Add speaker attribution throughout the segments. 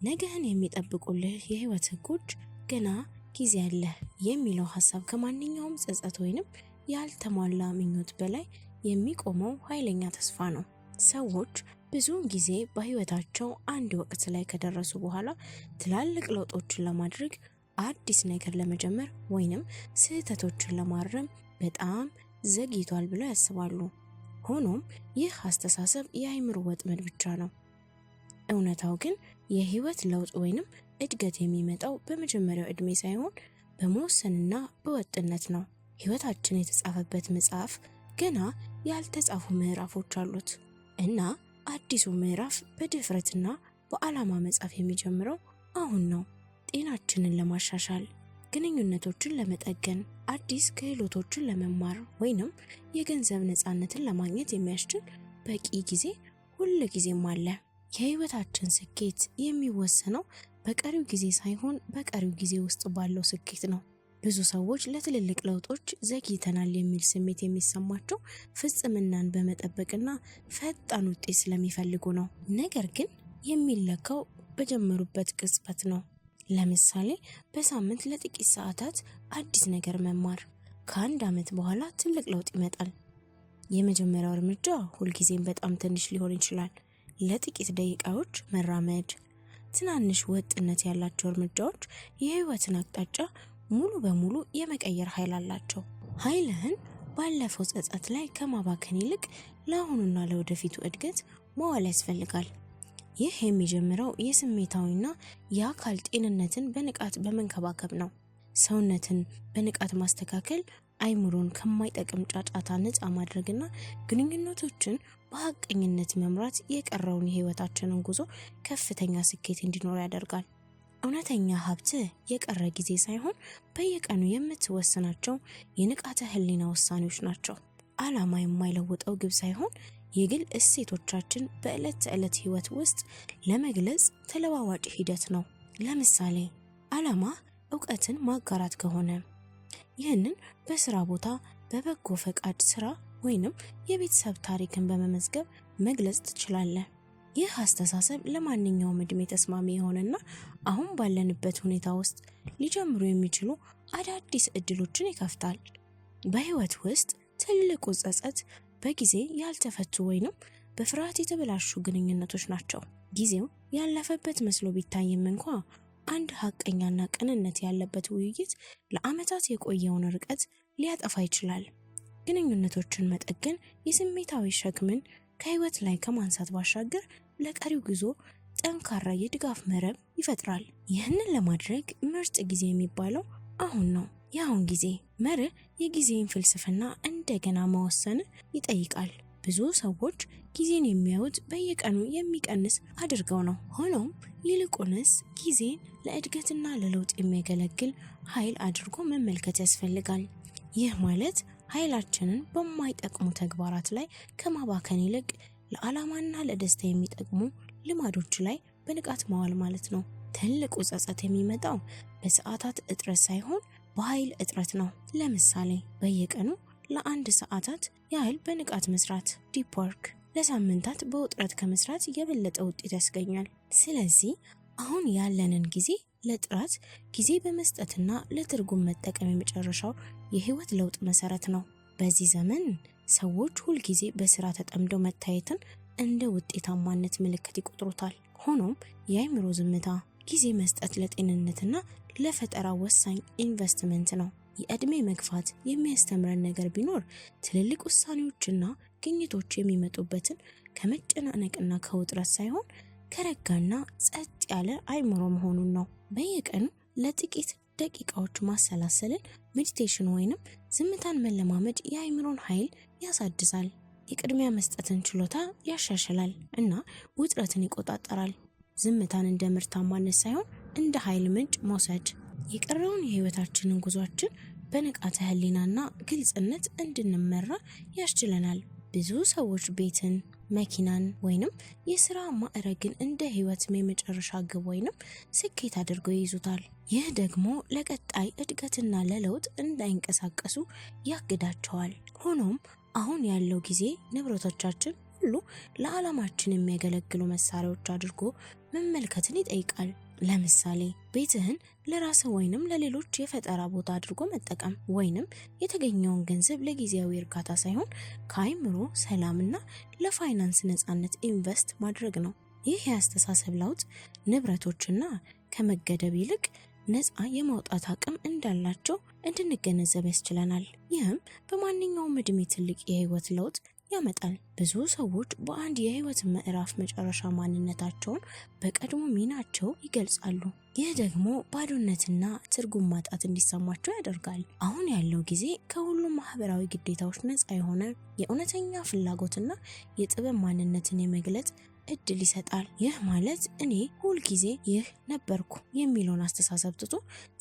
Speaker 1: ነገህን የሚጠብቁልህ የህይወት ህጎች ገና ጊዜ አለ የሚለው ሐሳብ ከማንኛውም ጸጸት ወይንም ያልተሟላ ምኞት በላይ የሚቆመው ኃይለኛ ተስፋ ነው። ሰዎች ብዙውን ጊዜ በህይወታቸው አንድ ወቅት ላይ ከደረሱ በኋላ ትላልቅ ለውጦችን ለማድረግ አዲስ ነገር ለመጀመር ወይንም ስህተቶችን ለማረም በጣም ዘግይቷል ብለው ያስባሉ። ሆኖም ይህ አስተሳሰብ የአእምሮ ወጥመድ ብቻ ነው። እውነታው ግን የህይወት ለውጥ ወይንም እድገት የሚመጣው በመጀመሪያው እድሜ ሳይሆን በመወሰንና በወጥነት ነው። ህይወታችን የተጻፈበት መጽሐፍ ገና ያልተጻፉ ምዕራፎች አሉት እና አዲሱ ምዕራፍ በድፍረትና በዓላማ መጻፍ የሚጀምረው አሁን ነው። ጤናችንን ለማሻሻል፣ ግንኙነቶችን ለመጠገን፣ አዲስ ክህሎቶችን ለመማር ወይንም የገንዘብ ነፃነትን ለማግኘት የሚያስችል በቂ ጊዜ ሁል ጊዜም አለ። የህይወታችን ስኬት የሚወሰነው በቀሪው ጊዜ ሳይሆን በቀሪው ጊዜ ውስጥ ባለው ስኬት ነው። ብዙ ሰዎች ለትልልቅ ለውጦች ዘግይተናል የሚል ስሜት የሚሰማቸው ፍጽምናን በመጠበቅና ፈጣን ውጤት ስለሚፈልጉ ነው። ነገር ግን የሚለካው በጀመሩበት ቅጽበት ነው። ለምሳሌ በሳምንት ለጥቂት ሰዓታት አዲስ ነገር መማር፣ ከአንድ ዓመት በኋላ ትልቅ ለውጥ ይመጣል። የመጀመሪያው እርምጃ ሁልጊዜም በጣም ትንሽ ሊሆን ይችላል። ለጥቂት ደቂቃዎች መራመድ። ትናንሽ ወጥነት ያላቸው እርምጃዎች የህይወትን አቅጣጫ ሙሉ በሙሉ የመቀየር ኃይል አላቸው። ኃይልህን ባለፈው ጸጸት ላይ ከማባከን ይልቅ ለአሁኑና ለወደፊቱ እድገት መዋል ያስፈልጋል። ይህ የሚጀምረው የስሜታዊና የአካል ጤንነትን በንቃት በመንከባከብ ነው። ሰውነትን በንቃት ማስተካከል አይምሮን ከማይጠቅም ጫጫታ ነፃ ማድረግና ግንኙነቶችን በሐቀኝነት መምራት የቀረውን የህይወታችንን ጉዞ ከፍተኛ ስኬት እንዲኖር ያደርጋል። እውነተኛ ሀብት የቀረ ጊዜ ሳይሆን በየቀኑ የምትወስናቸው የንቃተ ህሊና ውሳኔዎች ናቸው። ዓላማ የማይለወጠው ግብ ሳይሆን የግል እሴቶቻችን በዕለት ተዕለት ህይወት ውስጥ ለመግለጽ ተለዋዋጭ ሂደት ነው። ለምሳሌ ዓላማ ዕውቀትን ማጋራት ከሆነ ይህንን በስራ ቦታ በበጎ ፈቃድ ስራ ወይንም የቤተሰብ ታሪክን በመመዝገብ መግለጽ ትችላለህ። ይህ አስተሳሰብ ለማንኛውም እድሜ ተስማሚ የሆነና አሁን ባለንበት ሁኔታ ውስጥ ሊጀምሩ የሚችሉ አዳዲስ እድሎችን ይከፍታል። በህይወት ውስጥ ትልቁ ጸጸት በጊዜ ያልተፈቱ ወይንም በፍርሃት የተበላሹ ግንኙነቶች ናቸው። ጊዜው ያለፈበት መስሎ ቢታይም እንኳ አንድ ሐቀኛና ቅንነት ያለበት ውይይት ለዓመታት የቆየውን ርቀት ሊያጠፋ ይችላል። ግንኙነቶችን መጠገን የስሜታዊ ሸክምን ከህይወት ላይ ከማንሳት ባሻገር ለቀሪው ጉዞ ጠንካራ የድጋፍ መረብ ይፈጥራል። ይህንን ለማድረግ ምርጥ ጊዜ የሚባለው አሁን ነው። የአሁን ጊዜ መርህ የጊዜን ፍልስፍና እንደገና መወሰን ይጠይቃል። ብዙ ሰዎች ጊዜን የሚያዩት በየቀኑ የሚቀንስ አድርገው ነው። ሆኖም ይልቁንስ ጊዜን ለእድገትና ለለውጥ የሚያገለግል ኃይል አድርጎ መመልከት ያስፈልጋል። ይህ ማለት ኃይላችንን በማይጠቅሙ ተግባራት ላይ ከማባከን ይልቅ ለዓላማና ለደስታ የሚጠቅሙ ልማዶች ላይ በንቃት መዋል ማለት ነው። ትልቁ ጸጸት የሚመጣው በሰዓታት እጥረት ሳይሆን በኃይል እጥረት ነው። ለምሳሌ በየቀኑ ለአንድ ሰዓታት ያህል በንቃት መስራት ዲፕ ወርክ ለሳምንታት በውጥረት ከመስራት የበለጠ ውጤት ያስገኛል። ስለዚህ አሁን ያለንን ጊዜ ለጥራት ጊዜ በመስጠትና ለትርጉም መጠቀም የመጨረሻው የህይወት ለውጥ መሰረት ነው። በዚህ ዘመን ሰዎች ሁልጊዜ በስራ ተጠምደው መታየትን እንደ ውጤታማነት ምልክት ይቆጥሩታል። ሆኖም የአእምሮ ዝምታ ጊዜ መስጠት ለጤንነትና ለፈጠራ ወሳኝ ኢንቨስትመንት ነው። የእድሜ መግፋት የሚያስተምረን ነገር ቢኖር ትልልቅ ውሳኔዎችና ግኝቶች የሚመጡበትን ከመጨናነቅና ከውጥረት ሳይሆን ከረጋና ጸጥ ያለ አእምሮ መሆኑን ነው። በየቀኑ ለጥቂት ደቂቃዎች ማሰላሰልን ሜዲቴሽን ወይንም ዝምታን መለማመድ የአእምሮን ኃይል ያሳድሳል፣ የቅድሚያ መስጠትን ችሎታ ያሻሽላል እና ውጥረትን ይቆጣጠራል። ዝምታን እንደ ምርታማነት ሳይሆን እንደ ኃይል ምንጭ መውሰድ የቀረውን የህይወታችንን ጉዟችን በንቃተ ህሊናና ግልጽነት እንድንመራ ያስችለናል። ብዙ ሰዎች ቤትን፣ መኪናን ወይንም የሥራ ማዕረግን እንደ ህይወት የመጨረሻ ግብ ወይንም ስኬት አድርገው ይይዙታል። ይህ ደግሞ ለቀጣይ እድገትና ለለውጥ እንዳይንቀሳቀሱ ያግዳቸዋል። ሆኖም አሁን ያለው ጊዜ ንብረቶቻችን ሁሉ ለዓላማችን የሚያገለግሉ መሳሪያዎች አድርጎ መመልከትን ይጠይቃል። ለምሳሌ ቤትህን ለራስህ ወይንም ለሌሎች የፈጠራ ቦታ አድርጎ መጠቀም፣ ወይንም የተገኘውን ገንዘብ ለጊዜያዊ እርካታ ሳይሆን ከአይምሮ ሰላምና ለፋይናንስ ነፃነት ኢንቨስት ማድረግ ነው። ይህ የአስተሳሰብ ለውጥ ንብረቶችና ከመገደብ ይልቅ ነፃ የማውጣት አቅም እንዳላቸው እንድንገነዘብ ያስችለናል። ይህም በማንኛውም እድሜ ትልቅ የህይወት ለውጥ ያመጣል። ብዙ ሰዎች በአንድ የህይወት ምዕራፍ መጨረሻ ማንነታቸውን በቀድሞ ሚናቸው ይገልጻሉ። ይህ ደግሞ ባዶነትና ትርጉም ማጣት እንዲሰማቸው ያደርጋል። አሁን ያለው ጊዜ ከሁሉም ማህበራዊ ግዴታዎች ነፃ የሆነ የእውነተኛ ፍላጎትና የጥበብ ማንነትን የመግለጽ እድል ይሰጣል። ይህ ማለት እኔ ሁል ጊዜ ይህ ነበርኩ የሚለውን አስተሳሰብ ትቶ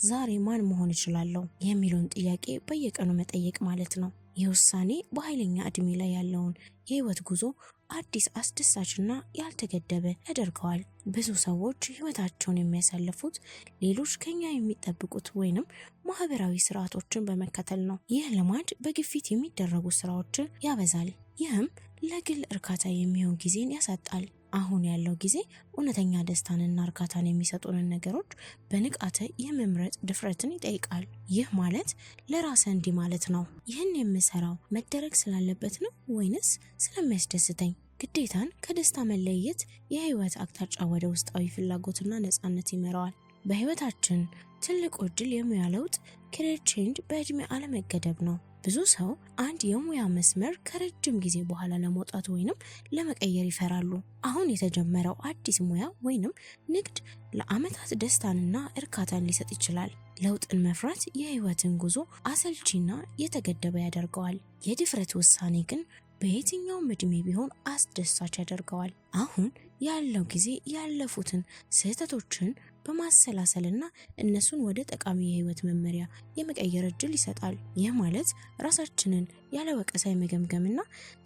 Speaker 1: ዛሬ ማን መሆን እችላለሁ የሚለውን ጥያቄ በየቀኑ መጠየቅ ማለት ነው። ይህ ውሳኔ በኃይለኛ እድሜ ላይ ያለውን የህይወት ጉዞ አዲስ፣ አስደሳችና ያልተገደበ ያደርገዋል። ብዙ ሰዎች ህይወታቸውን የሚያሳልፉት ሌሎች ከኛ የሚጠብቁት ወይንም ማህበራዊ ስርዓቶችን በመከተል ነው። ይህ ልማድ በግፊት የሚደረጉ ስራዎችን ያበዛል። ይህም ለግል እርካታ የሚሆን ጊዜን ያሳጣል። አሁን ያለው ጊዜ እውነተኛ ደስታንና እርካታን የሚሰጡንን ነገሮች በንቃት የመምረጥ ድፍረትን ይጠይቃል። ይህ ማለት ለራስህ እንዲህ ማለት ነው፣ ይህን የምሰራው መደረግ ስላለበት ነው ወይንስ ስለሚያስደስተኝ? ግዴታን ከደስታ መለየት የህይወት አቅጣጫ ወደ ውስጣዊ ፍላጎትና ነፃነት ይመራዋል። በህይወታችን ትልቁ እድል የሙያ ለውጥ career change በእድሜ አለመገደብ ነው። ብዙ ሰው አንድ የሙያ መስመር ከረጅም ጊዜ በኋላ ለመውጣት ወይንም ለመቀየር ይፈራሉ። አሁን የተጀመረው አዲስ ሙያ ወይንም ንግድ ለአመታት ደስታንና እርካታን ሊሰጥ ይችላል። ለውጥን መፍራት የህይወትን ጉዞ አሰልቺና የተገደበ ያደርገዋል። የድፍረት ውሳኔ ግን በየትኛውም እድሜ ቢሆን አስደሳች ያደርገዋል። አሁን ያለው ጊዜ ያለፉትን ስህተቶችን በማሰላሰልና እነሱን ወደ ጠቃሚ የህይወት መመሪያ የመቀየር እድል ይሰጣል። ይህ ማለት ራሳችንን ያለ ወቀሳ የመገምገምና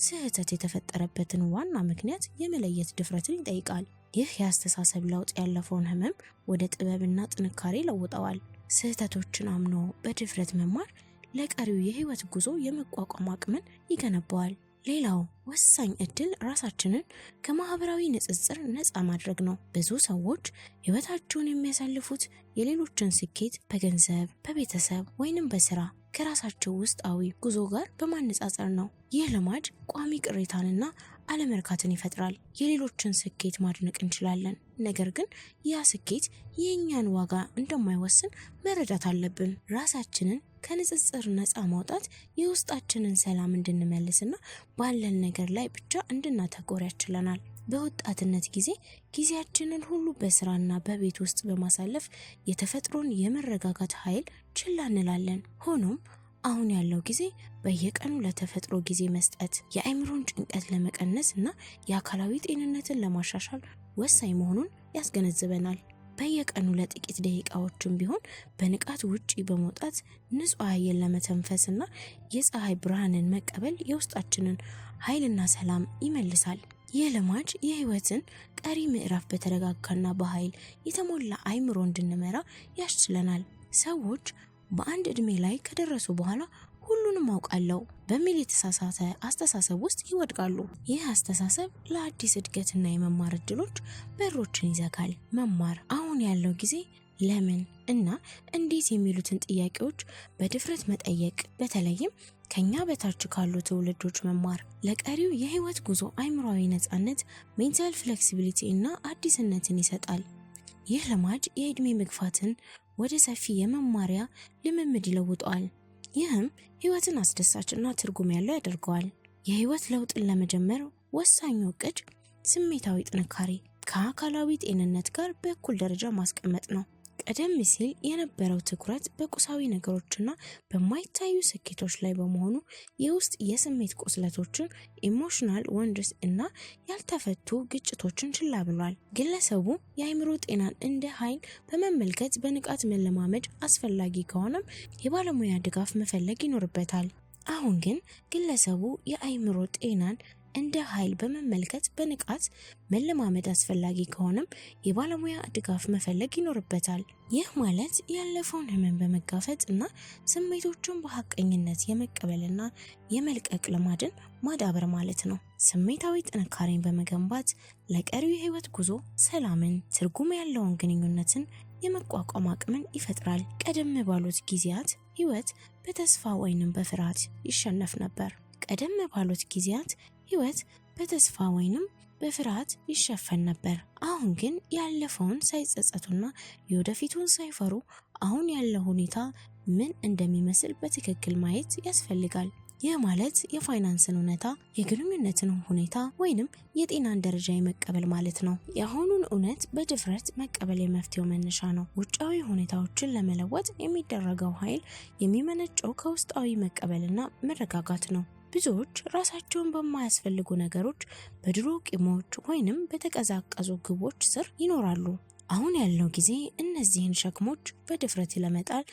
Speaker 1: ስህተት የተፈጠረበትን ዋና ምክንያት የመለየት ድፍረትን ይጠይቃል። ይህ የአስተሳሰብ ለውጥ ያለፈውን ህመም ወደ ጥበብና ጥንካሬ ለውጠዋል። ስህተቶችን አምኖ በድፍረት መማር ለቀሪው የህይወት ጉዞ የመቋቋም አቅምን ይገነባዋል። ሌላው ወሳኝ እድል ራሳችንን ከማህበራዊ ንጽጽር ነፃ ማድረግ ነው። ብዙ ሰዎች ህይወታቸውን የሚያሳልፉት የሌሎችን ስኬት በገንዘብ፣ በቤተሰብ ወይንም በስራ ከራሳቸው ውስጣዊ ጉዞ ጋር በማነጻጸር ነው። ይህ ልማድ ቋሚ ቅሬታንና አለመርካትን ይፈጥራል። የሌሎችን ስኬት ማድነቅ እንችላለን፣ ነገር ግን ያ ስኬት የእኛን ዋጋ እንደማይወስን መረዳት አለብን። ራሳችንን ከንጽጽር ነፃ ማውጣት የውስጣችንን ሰላም እንድንመልስና ባለን ነገር ላይ ብቻ እንድናተኮር ያስችለናል። በወጣትነት ጊዜያችንን ሁሉ በስራና በቤት ውስጥ በማሳለፍ የተፈጥሮን የመረጋጋት ኃይል ችላ እንላለን። ሆኖም አሁን ያለው ጊዜ በየቀኑ ለተፈጥሮ ጊዜ መስጠት የአእምሮን ጭንቀት ለመቀነስ እና የአካላዊ ጤንነትን ለማሻሻል ወሳኝ መሆኑን ያስገነዝበናል። በየቀኑ ለጥቂት ደቂቃዎችም ቢሆን በንቃት ውጪ በመውጣት ንጹህ አየር ለመተንፈስና የፀሐይ ብርሃንን መቀበል የውስጣችንን ኃይልና ሰላም ይመልሳል። ይህ ልማድ የህይወትን ቀሪ ምዕራፍ በተረጋጋና በኃይል የተሞላ አእምሮ እንድንመራ ያስችለናል። ሰዎች በአንድ እድሜ ላይ ከደረሱ በኋላ ሁሉንም አውቃለሁ በሚል የተሳሳተ አስተሳሰብ ውስጥ ይወድቃሉ። ይህ አስተሳሰብ ለአዲስ እድገትና የመማር እድሎች በሮችን ይዘጋል። መማር አሁን ያለው ጊዜ ለምን እና እንዴት የሚሉትን ጥያቄዎች በድፍረት መጠየቅ፣ በተለይም ከኛ በታች ካሉ ትውልዶች መማር ለቀሪው የህይወት ጉዞ አእምሯዊ ነፃነት፣ ሜንታል ፍሌክሲቢሊቲ እና አዲስነትን ይሰጣል። ይህ ልማድ የእድሜ መግፋትን ወደ ሰፊ የመማሪያ ልምምድ ይለውጠዋል። ይህም ህይወትን አስደሳችና ትርጉም ያለው ያደርገዋል። የህይወት ለውጥን ለመጀመር ወሳኙ እቅድ ስሜታዊ ጥንካሬ ከአካላዊ ጤንነት ጋር በእኩል ደረጃ ማስቀመጥ ነው። ቀደም ሲል የነበረው ትኩረት በቁሳዊ ነገሮችና በማይታዩ ስኬቶች ላይ በመሆኑ የውስጥ የስሜት ቁስለቶችን፣ ኢሞሽናል ወንድስ እና ያልተፈቱ ግጭቶችን ችላ ብሏል። ግለሰቡ የአእምሮ ጤናን እንደ ኃይል በመመልከት በንቃት መለማመድ አስፈላጊ ከሆነም የባለሙያ ድጋፍ መፈለግ ይኖርበታል። አሁን ግን ግለሰቡ የአእምሮ ጤናን እንደ ኃይል በመመልከት በንቃት መለማመድ አስፈላጊ ከሆነም የባለሙያ ድጋፍ መፈለግ ይኖርበታል። ይህ ማለት ያለፈውን ህመም በመጋፈጥ እና ስሜቶችን በሐቀኝነት የመቀበልና የመልቀቅ ልማድን ማዳበር ማለት ነው። ስሜታዊ ጥንካሬን በመገንባት ለቀሪው የህይወት ጉዞ ሰላምን፣ ትርጉም ያለውን ግንኙነትን የመቋቋም አቅምን ይፈጥራል። ቀደም ባሉት ጊዜያት ህይወት በተስፋ ወይንም በፍርሃት ይሸነፍ ነበር። በተስፋ ወይንም በፍርሃት ይሸፈን ነበር። አሁን ግን ያለፈውን ሳይጸጸቱና የወደፊቱን ሳይፈሩ አሁን ያለው ሁኔታ ምን እንደሚመስል በትክክል ማየት ያስፈልጋል። ይህ ማለት የፋይናንስን እውነታ፣ የግንኙነትን ሁኔታ ወይንም የጤናን ደረጃ የመቀበል ማለት ነው። የአሁኑን እውነት በድፍረት መቀበል የመፍትሄው መነሻ ነው። ውጫዊ ሁኔታዎችን ለመለወጥ የሚደረገው ኃይል የሚመነጨው ከውስጣዊ መቀበልና መረጋጋት ነው። ብዙዎች ራሳቸውን በማያስፈልጉ ነገሮች፣ በድሮ ቂሞች ወይንም በተቀዛቀዙ ግቦች ስር ይኖራሉ። አሁን ያለው ጊዜ እነዚህን ሸክሞች በድፍረት ለመጣል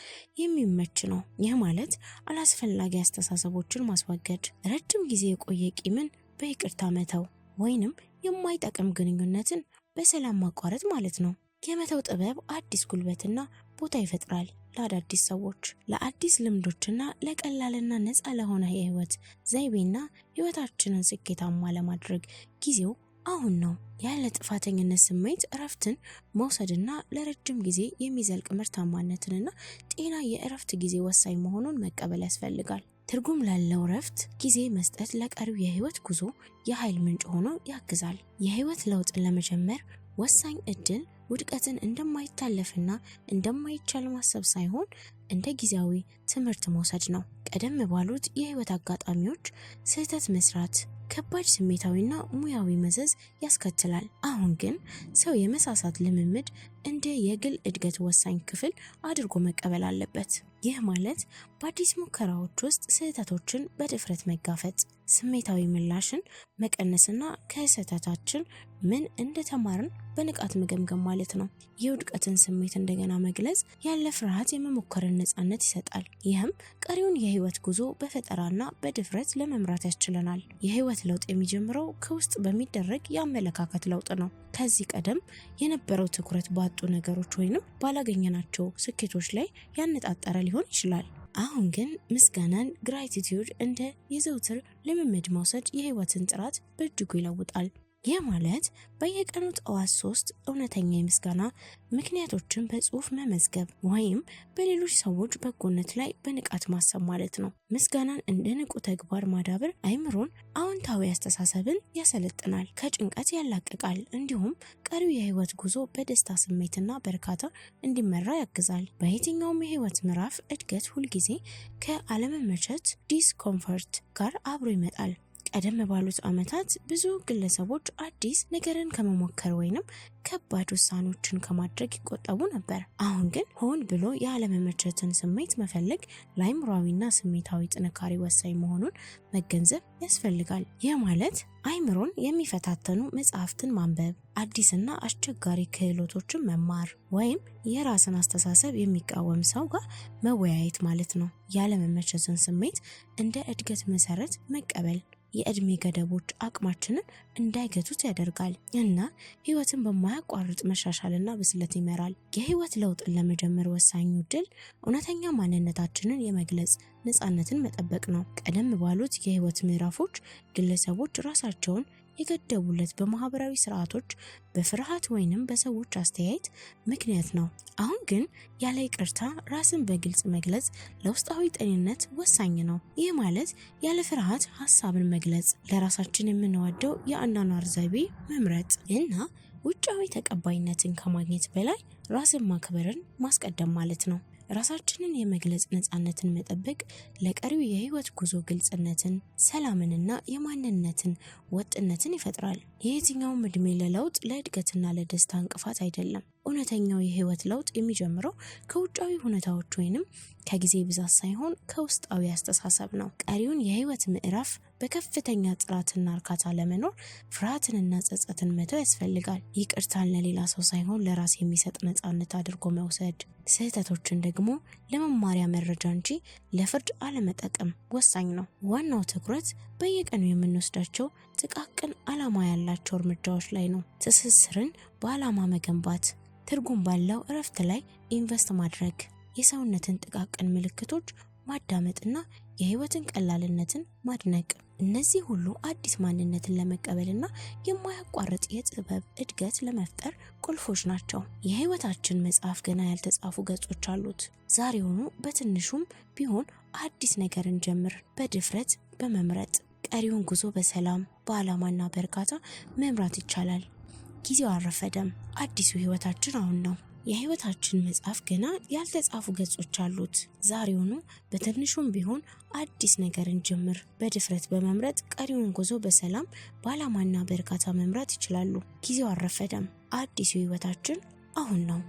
Speaker 1: የሚመች ነው። ይህ ማለት አላስፈላጊ አስተሳሰቦችን ማስወገድ፣ ረጅም ጊዜ የቆየ ቂምን በይቅርታ መተው ወይንም የማይጠቅም ግንኙነትን በሰላም ማቋረጥ ማለት ነው። የመተው ጥበብ አዲስ ጉልበትና ቦታ ይፈጥራል ለአዳዲስ ሰዎች፣ ለአዲስ ልምዶችና ለቀላልና ነፃ ለሆነ የህይወት ዘይቤና ህይወታችንን ስኬታማ ለማድረግ ጊዜው አሁን ነው። ያለ ጥፋተኝነት ስሜት እረፍትን መውሰድና ለረጅም ጊዜ የሚዘልቅ ምርታማነትንና ጤና የእረፍት ጊዜ ወሳኝ መሆኑን መቀበል ያስፈልጋል። ትርጉም ላለው እረፍት ጊዜ መስጠት ለቀሪው የህይወት ጉዞ የኃይል ምንጭ ሆኖ ያግዛል። የህይወት ለውጥን ለመጀመር ወሳኝ እድል ውድቀትን እንደማይታለፍና እንደማይቻል ማሰብ ሳይሆን እንደ ጊዜያዊ ትምህርት መውሰድ ነው። ቀደም ባሉት የህይወት አጋጣሚዎች ስህተት መስራት ከባድ ስሜታዊና ሙያዊ መዘዝ ያስከትላል። አሁን ግን ሰው የመሳሳት ልምምድ እንደ የግል እድገት ወሳኝ ክፍል አድርጎ መቀበል አለበት። ይህ ማለት በአዲስ ሙከራዎች ውስጥ ስህተቶችን በድፍረት መጋፈጥ፣ ስሜታዊ ምላሽን መቀነስና ከስህተታችን ምን እንደተማርን በንቃት መገምገም ማለት ነው። የውድቀትን ስሜት እንደገና መግለጽ ያለ ፍርሃት የመሞከርን ነፃነት ይሰጣል። ይህም ቀሪውን የህይወት ጉዞ በፈጠራና በድፍረት ለመምራት ያስችለናል። የህይወት ለውጥ የሚጀምረው ከውስጥ በሚደረግ የአመለካከት ለውጥ ነው። ከዚህ ቀደም የነበረው ትኩረት ባጡ ነገሮች ወይንም ባላገኘናቸው ስኬቶች ላይ ያነጣጠረ ሊሆን ይችላል። አሁን ግን ምስጋናን ግራቲቲዩድ እንደ የዘውትር ልምምድ መውሰድ የህይወትን ጥራት በእጅጉ ይለውጣል። ይህ ማለት በየቀኑ ጠዋት 3 እውነተኛ የምስጋና ምክንያቶችን በጽሁፍ መመዝገብ ወይም በሌሎች ሰዎች በጎነት ላይ በንቃት ማሰብ ማለት ነው። ምስጋናን እንደ ንቁ ተግባር ማዳበር አይምሮን አዎንታዊ አስተሳሰብን ያሰለጥናል፣ ከጭንቀት ያላቅቃል፣ እንዲሁም ቀሪው የህይወት ጉዞ በደስታ ስሜትና በርካታ እንዲመራ ያግዛል። በየትኛውም የህይወት ምዕራፍ እድገት ሁልጊዜ ከአለመመቸት ዲስኮምፈርት ጋር አብሮ ይመጣል። ቀደም ባሉት ዓመታት ብዙ ግለሰቦች አዲስ ነገርን ከመሞከር ወይንም ከባድ ውሳኔዎችን ከማድረግ ይቆጠቡ ነበር። አሁን ግን ሆን ብሎ የአለመመቸትን ስሜት መፈለግ ለአይምሮዊና ስሜታዊ ጥንካሬ ወሳኝ መሆኑን መገንዘብ ያስፈልጋል። ይህ ማለት አይምሮን የሚፈታተኑ መጽሐፍትን ማንበብ፣ አዲስና አስቸጋሪ ክህሎቶችን መማር ወይም የራስን አስተሳሰብ የሚቃወም ሰው ጋር መወያየት ማለት ነው። ያለመመቸትን ስሜት እንደ እድገት መሰረት መቀበል የእድሜ ገደቦች አቅማችንን እንዳይገቱት ያደርጋል እና ህይወትን በማያቋርጥ መሻሻልና ብስለት ይመራል። የህይወት ለውጥን ለመጀመር ወሳኙ ድል እውነተኛ ማንነታችንን የመግለጽ ነፃነትን መጠበቅ ነው። ቀደም ባሉት የህይወት ምዕራፎች ግለሰቦች ራሳቸውን የገደቡለት በማህበራዊ ስርዓቶች፣ በፍርሃት ወይንም በሰዎች አስተያየት ምክንያት ነው። አሁን ግን ያለ ይቅርታ ራስን በግልጽ መግለጽ ለውስጣዊ ጤንነት ወሳኝ ነው። ይህ ማለት ያለ ፍርሃት ሀሳብን መግለጽ፣ ለራሳችን የምንወደው የአኗኗር ዘይቤ መምረጥ እና ውጫዊ ተቀባይነትን ከማግኘት በላይ ራስን ማክበርን ማስቀደም ማለት ነው። ራሳችንን የመግለጽ ነፃነትን መጠበቅ ለቀሪው የህይወት ጉዞ ግልጽነትን፣ ሰላምንና የማንነትን ወጥነትን ይፈጥራል። የየትኛውም እድሜ ለለውጥ ለእድገትና ለደስታ እንቅፋት አይደለም። እውነተኛው የህይወት ለውጥ የሚጀምረው ከውጫዊ ሁኔታዎች ወይንም ከጊዜ ብዛት ሳይሆን ከውስጣዊ አስተሳሰብ ነው። ቀሪውን የህይወት ምዕራፍ በከፍተኛ ጥራትና እርካታ ለመኖር ፍርሃትንና ጸጸትን መተው ያስፈልጋል። ይቅርታን ለሌላ ሰው ሳይሆን ለራስ የሚሰጥ ነፃነት አድርጎ መውሰድ፣ ስህተቶችን ደግሞ ለመማሪያ መረጃ እንጂ ለፍርድ አለመጠቀም ወሳኝ ነው። ዋናው ትኩረት በየቀኑ የምንወስዳቸው ጥቃቅን ዓላማ ያላቸው እርምጃዎች ላይ ነው። ትስስርን በዓላማ መገንባት፣ ትርጉም ባለው እረፍት ላይ ኢንቨስት ማድረግ፣ የሰውነትን ጥቃቅን ምልክቶች ማዳመጥና የህይወትን ቀላልነትን ማድነቅ። እነዚህ ሁሉ አዲስ ማንነትን ለመቀበልና የማያቋርጥ የጥበብ እድገት ለመፍጠር ቁልፎች ናቸው። የህይወታችን መጽሐፍ ገና ያልተጻፉ ገጾች አሉት። ዛሬውኑ በትንሹም ቢሆን አዲስ ነገርን ጀምር። በድፍረት በመምረጥ ቀሪውን ጉዞ በሰላም በዓላማና በእርጋታ መምራት ይቻላል። ጊዜው አልረፈደም። አዲሱ ህይወታችን አሁን ነው። የህይወታችን መጽሐፍ ገና ያልተጻፉ ገጾች አሉት። ዛሬውኑ በትንሹም ቢሆን አዲስ ነገርን ጀምር። በድፍረት በመምረጥ ቀሪውን ጉዞ በሰላም በዓላማና በእርጋታ መምራት ይችላሉ። ጊዜው አልረፈደም። አዲሱ ህይወታችን አሁን ነው።